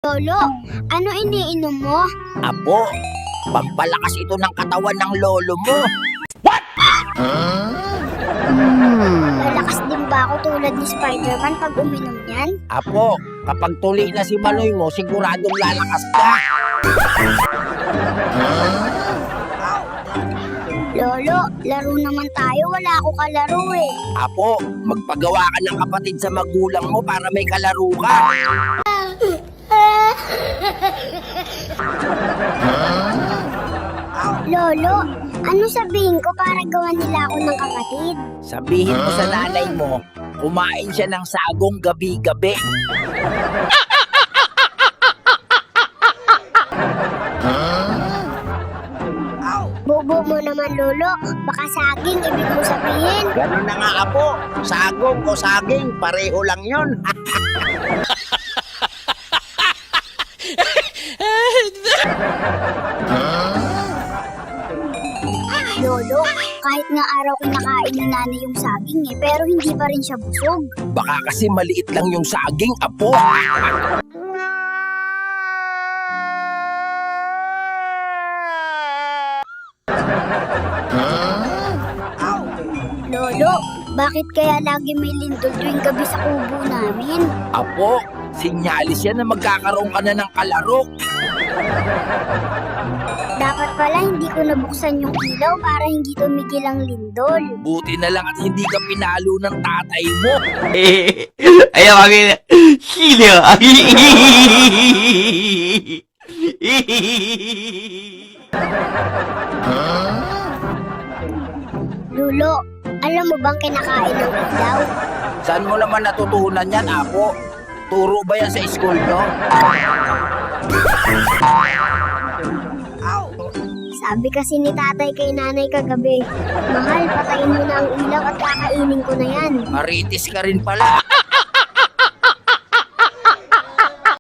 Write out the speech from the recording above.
Lolo, ano iniinom mo? Apo, pampalakas ito ng katawan ng lolo mo. Lalakas din ba ako tulad ni Spider-Man pag uminom yan? Apo, kapag tuli na si Maloy mo, siguradong lalakas ka. Lolo, laro naman tayo. Wala ako kalaro eh. Apo, magpagawa ka ng kapatid sa magulang mo para may kalaro ka. Lolo, ano sabihin ko para gawan nila ako ng kapatid? Sabihin mo sa nanay mo, kumain siya ng sagong gabi-gabi. Bobo mo naman, Lolo. Baka saging ibig mo sabihin. Ganun na nga, Apo. Sagong o saging, pareho lang yon. Lolo, kahit nga araw kinakain ni nanay yung saging pero hindi pa rin siya busog. Baka kasi maliit lang yung saging, Apo. Lolo, bakit kaya lagi may lindol tuwing gabi sa kubo namin? Apo, sinyalis yan na magkakaroon ka na ng kalaro. Dapat pala hindi ko nabuksan yung ilaw para hindi tumigil ang lindol. Buti na lang at hindi ka pinalo ng tatay mo. Ayaw kami na. Sino? Lolo, alam mo bang kinakain ng ilaw? Saan mo naman natutunan yan, Apo? Turo ba yan sa school nyo? Sabi kasi ni tatay kay nanay kagabi, mahal, patayin mo na ang ilaw at kakainin ko na yan. Maritis ka rin pala.